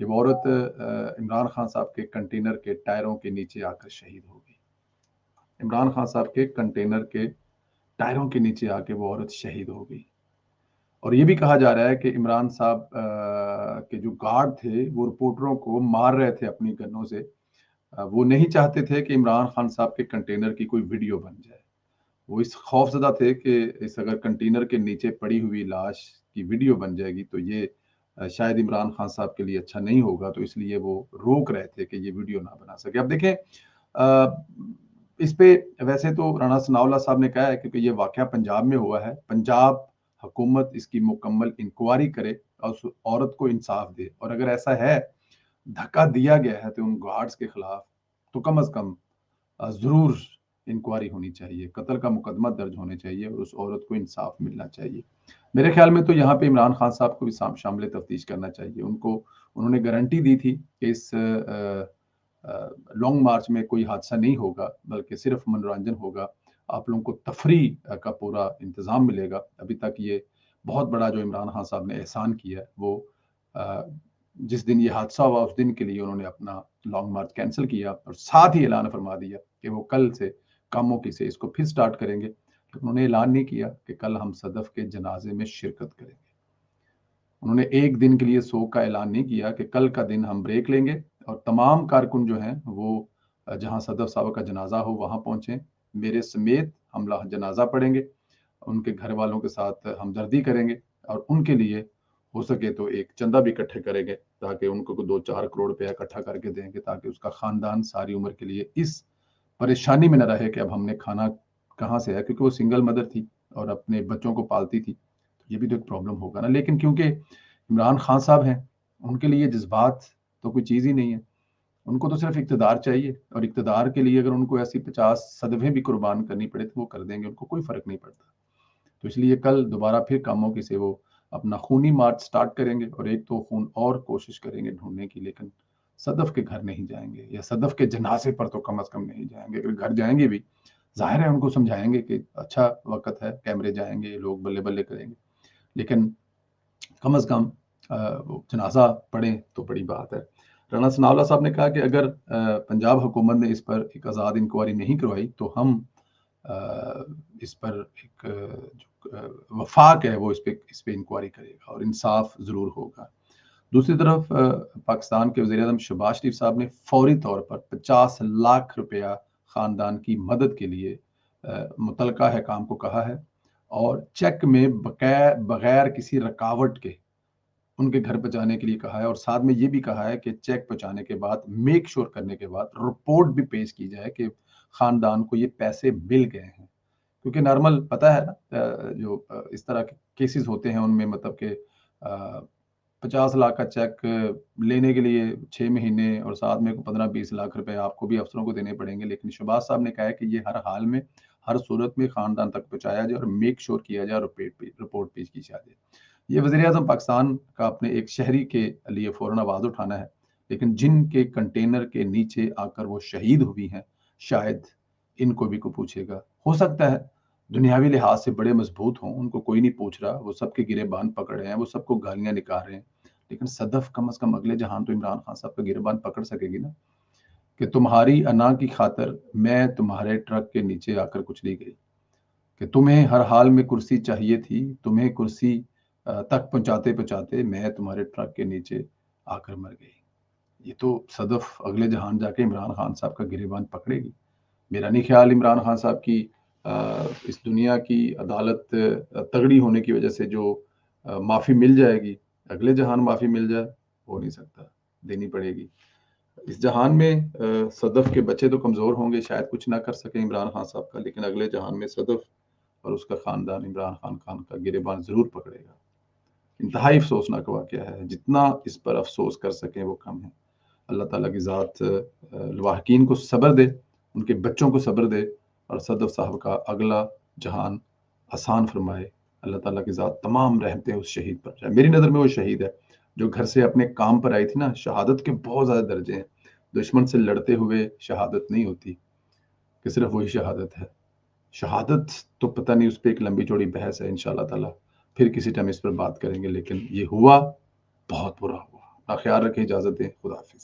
کہ وہ عورت عمران خان صاحب کے کنٹینر کے ٹائروں کے نیچے آ کر شہید ہو گئی. عمران خان صاحب کے کنٹینر کے ٹائروں کے نیچے آ کے وہ عورت شہید ہو گئی. اور یہ بھی کہا جا رہا ہے کہ عمران صاحب کے جو گارڈ تھے وہ رپورٹروں کو مار رہے تھے اپنی گنوں سے. وہ نہیں چاہتے تھے کہ عمران خان صاحب کے کنٹینر کی کوئی ویڈیو بن جائے. وہ اس خوف زدہ تھے کہ اس اگر کنٹینر کے نیچے پڑی ہوئی لاش کی ویڈیو بن جائے گی تو یہ شاید عمران خان صاحب کے لیے اچھا نہیں ہوگا, تو اس لیے وہ روک رہے تھے کہ یہ ویڈیو نہ بنا سکے. اب دیکھیں اس پہ ویسے تو رانا ثناءاللہ صاحب نے کہا ہے کہ یہ واقعہ پنجاب میں ہوا ہے, پنجاب حکومت اس کی مکمل انکوائری کرے اور اس عورت کو انصاف دے, اور اگر ایسا ہے دھکا دیا گیا ہے تو ان گارڈز کے خلاف تو کم از کم ضرور انکوائری ہونی چاہیے, قتل کا مقدمہ درج ہونے چاہیے اور اس عورت کو انصاف ملنا چاہیے. میرے خیال میں تو یہاں پہ عمران خان صاحب کو بھی شامل تفتیش کرنا چاہیے. انہوں نے گارنٹی دی تھی کہ اس لانگ مارچ میں کوئی حادثہ نہیں ہوگا بلکہ صرف منورنجن ہوگا, آپ لوگوں کو تفریح کا پورا انتظام ملے گا. ابھی تک یہ بہت بڑا جو عمران خان صاحب نے احسان کیا ہے وہ جس دن یہ حادثہ ہوا اس دن کے لیے انہوں نے اپنا لانگ مارچ کینسل کیا اور ساتھ ہی اعلان فرما دیا کہ وہ کل سے کاموں کی سے اس کو پھر سٹارٹ کریں گے. انہوں نے اعلان نہیں کیا کہ کل ہم صدف کے جنازے میں شرکت کریں گے. انہوں نے ایک دن کے لیے سوگ کا اعلان نہیں کیا کہ کل کا دن ہم بریک لیں گے اور تمام کارکن جو ہیں وہ جہاں صدف صاحب کا جنازہ ہو وہاں پہنچیں, میرے سمیت ہم جنازہ پڑھیں گے, ان کے گھر والوں کے ساتھ ہمدردی کریں گے اور ان کے لیے ہو سکے تو ایک چندہ بھی اکٹھے کریں گے تاکہ ان کو 2-4 کروڑ روپیہ اکٹھا کر کے دیں گے تاکہ اس کا خاندان ساری عمر کے لیے اس پریشانی میں نہ رہے کہ اب ہم نے کھانا کہاں سے ہے, کیونکہ وہ سنگل مدر تھی اور اپنے بچوں کو پالتی تھی, یہ بھی تو ایک پرابلم ہوگا نا. لیکن کیونکہ عمران خان صاحب ہیں ان کے لیے جذبات تو کوئی چیز ہی نہیں ہے, ان کو تو صرف اقتدار چاہیے اور اقتدار کے لیے اگر ان کو ایسی 50 صدفیں بھی قربان کرنی پڑے تو وہ کر دیں گے, ان کو کوئی فرق نہیں پڑتا. تو اس لیے کل دوبارہ پھر کاموں کی سے وہ اپنا خونی مارچ سٹارٹ کریں گے اور ایک تو خون اور کوشش کریں گے ڈھونڈنے کی, لیکن صدف کے گھر نہیں جائیں گے یا صدف کے جنازے پر تو کم از کم نہیں جائیں گے. اگر گھر جائیں گے بھی ظاہر ہے ان کو سمجھائیں گے کہ اچھا وقت ہے, کیمرے جائیں گے, لوگ بلے بلے کریں گے, لیکن کم از کم جنازہ پڑھیں تو بڑی بات ہے. رانا ثناءاللہ صاحب نے کہا کہ اگر پنجاب حکومت نے اس پر ایک آزاد انکوائری نہیں کروائی تو ہم اس پر ایک وفاق ہے وہ اس پہ انکوائری کرے گا اور انصاف ضرور ہوگا. دوسری طرف پاکستان کے وزیر اعظم شہباز شریف صاحب نے فوری طور پر 50 لاکھ روپیہ خاندان کی مدد کے لیے متعلقہ حکام کو کہا ہے اور چیک میں بغیر کسی رکاوٹ کے ان کے گھر پہنچانے کے لیے کہا ہے, اور ساتھ میں یہ بھی کہا ہے کہ چیک پہنچانے کے بعد میک شور کرنے کے بعد رپورٹ بھی پیش کی جائے کہ خاندان کو یہ پیسے مل گئے ہیں. کیونکہ نارمل پتہ ہے نا جو اس طرح کے کیسز ہوتے ہیں ان میں مطلب کہ 50 لاکھ کا چیک لینے کے لیے 6 مہینے اور ساتھ میں 15-20 لاکھ روپے آپ کو بھی افسروں کو دینے پڑیں گے. لیکن شہباز صاحب نے کہا ہے کہ یہ ہر حال میں ہر صورت میں خاندان تک پہنچایا جائے اور میک شور کیا جائے اور رپورٹ پیش کی جائے. یہ وزیر اعظم پاکستان کا اپنے ایک شہری کے لیے فوراً آواز اٹھانا ہے, لیکن جن کے کنٹینر کے نیچے آ کر وہ شہید ہوئی ہیں شاید ان کو بھی کو پوچھے گا. ہو سکتا ہے دنیاوی لحاظ سے بڑے مضبوط ہوں, ان کو کوئی نہیں پوچھ رہا, وہ سب کے گریبان پکڑ رہے ہیں, وہ سب کو گالیاں نکال رہے ہیں, لیکن صدف کم از کم اگلے جہان تو عمران خان صاحب کا گریبان پکڑ سکے گی نا کہ تمہاری انا کی خاطر میں تمہارے ٹرک کے نیچے آ کر کچھ نہیں گئی, کہ تمہیں ہر حال میں کرسی چاہیے تھی, تمہیں کرسی تک پہنچاتے میں تمہارے ٹرک کے نیچے آ کر مر گئی. یہ تو صدف اگلے جہان جا کے عمران خان صاحب کا گریبان پکڑے گی. میرا نہیں خیال عمران خان صاحب کی اس دنیا کی عدالت تگڑی ہونے کی وجہ سے جو معافی مل جائے گی اگلے جہان معافی مل جائے, ہو نہیں سکتا, دینی پڑے گی. اس جہان میں صدف کے بچے تو کمزور ہوں گے, شاید کچھ نہ کر سکیں عمران خان صاحب کا, لیکن اگلے جہان میں صدف اور اس کا خاندان عمران خان کا گریبان ضرور پکڑے گا. انتہائی افسوسناک واقعہ ہے, جتنا اس پر افسوس کر سکیں وہ کم ہے. اللہ تعالیٰ کی ذات لواحقین کو صبر دے, ان کے بچوں کو صبر دے اور صدف صاحب کا اگلا جہان آسان فرمائے. اللہ تعالیٰ کی ذات تمام رحمتیں اس شہید پر جائے. میری نظر میں وہ شہید ہے جو گھر سے اپنے کام پر آئی تھی نا. شہادت کے بہت زیادہ درجے ہیں, دشمن سے لڑتے ہوئے شہادت نہیں ہوتی کہ صرف وہی شہادت ہے. شہادت تو پتہ نہیں, اس پہ ایک لمبی چوڑی بحث ہے, انشاءاللہ تعالیٰ پھر کسی ٹائم اس پر بات کریں گے. لیکن یہ ہوا بہت برا ہوا. آپ خیال رکھیں, اجازت دیں, خدا حافظ.